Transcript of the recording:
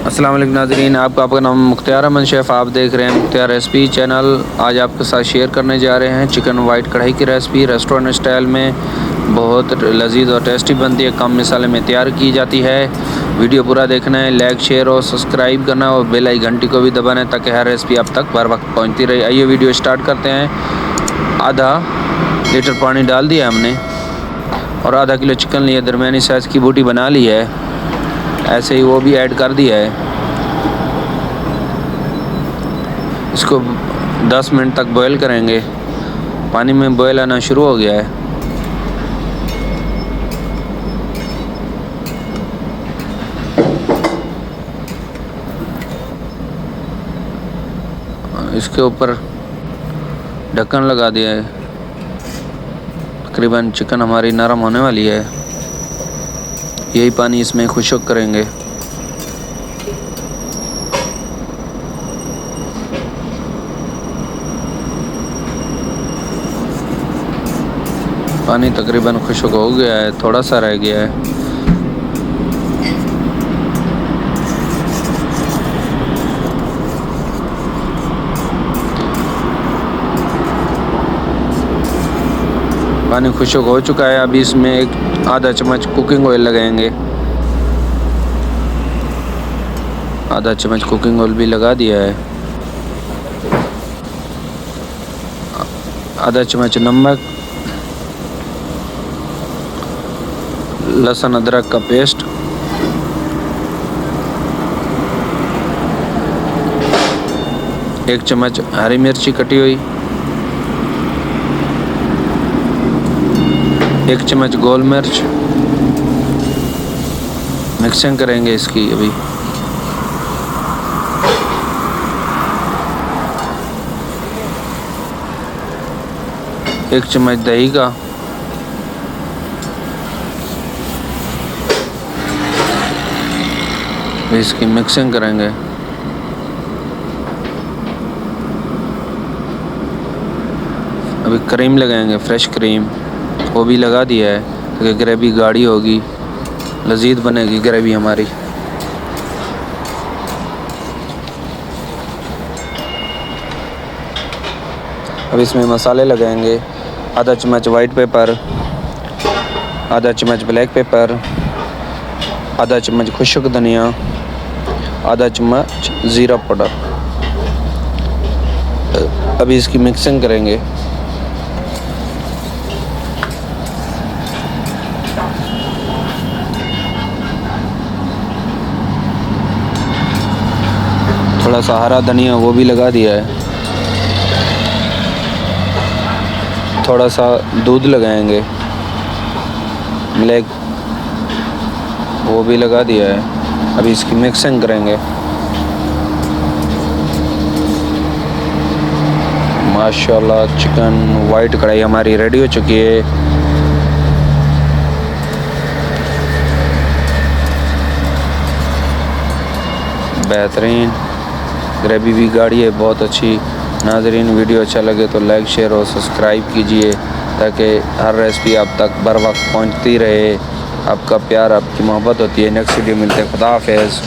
अस्सलाम वालेकुम नाज़रीन, आपका नाम मुख्तियार अहमद शेफ़, आप देख रहे हैं मुख्तियार रेसिपी चैनल। आज आपके साथ शेयर करने जा रहे हैं चिकन वाइट कढ़ाई की रेसिपी। रेस्टोरेंट स्टाइल में बहुत लजीज और टेस्टी बनती है, कम मसाले में तैयार की जाती है। वीडियो पूरा देखना है, लाइक शेयर और सब्सक्राइब करना और बेल आई घंटी को भी दबाना है ताकि हर रेसिपी आप तक बर वक्त पहुँचती रहे। आइए वीडियो स्टार्ट करते हैं। आधा लीटर पानी डाल दिया हमने और आधा किलो चिकन लिया, दरमियानी साइज़ की बोटी बना ली है, ऐसे ही वो भी ऐड कर दिया है। इसको 10 मिनट तक बॉईल करेंगे। पानी में बॉईल आना शुरू हो गया है। इसके ऊपर ढक्कन लगा दिया है। तकरीबन चिकन हमारी नरम होने वाली है। यही पानी इसमें खुश्क करेंगे। पानी तकरीबन खुश्क हो गया है, थोड़ा सा रह गया है। पानी खुश्क हो चुका है। अभी इसमें एक आधा चम्मच कुकिंग ऑयल लगाएंगे। आधा चम्मच कुकिंग ऑयल भी लगा दिया है। आधा चम्मच नमक, लहसुन अदरक का पेस्ट, एक चम्मच हरी मिर्ची कटी हुई, एक चम्मच गोल मिर्च। मिक्सिंग करेंगे इसकी। अभी एक चम्मच दही का, इसकी मिक्सिंग करेंगे। अभी क्रीम लगाएंगे, फ्रेश क्रीम, वो भी लगा दिया है ताकि ग्रेवी गाढ़ी होगी, लजीज बनेगी ग्रेवी हमारी। अब इसमें मसाले लगाएंगे। आधा चम्मच वाइट पेपर, आधा चम्मच ब्लैक पेपर, आधा चम्मच खुश्क धनिया, आधा चम्मच ज़ीरा पाउडर। अभी इसकी मिक्सिंग करेंगे। थोड़ा सा हरा धनिया वो भी लगा दिया है। थोड़ा सा दूध लगाएंगे, मिल्क वो भी लगा दिया है। अभी इसकी मिक्सिंग करेंगे। माशाल्लाह चिकन वाइट कढ़ाई हमारी रेडी हो चुकी है। बेहतरीन ग्रेवी भी गाढ़ी है, बहुत अच्छी। नाज़रीन, वीडियो अच्छा लगे तो लाइक शेयर और सब्सक्राइब कीजिए ताकि हर रेसिपी आप तक बर वक्त पहुँचती रहे। आपका प्यार, आपकी मोहब्बत होती है। नेक्स्ट वीडियो मिलते हैं। खुदा हाफिज़।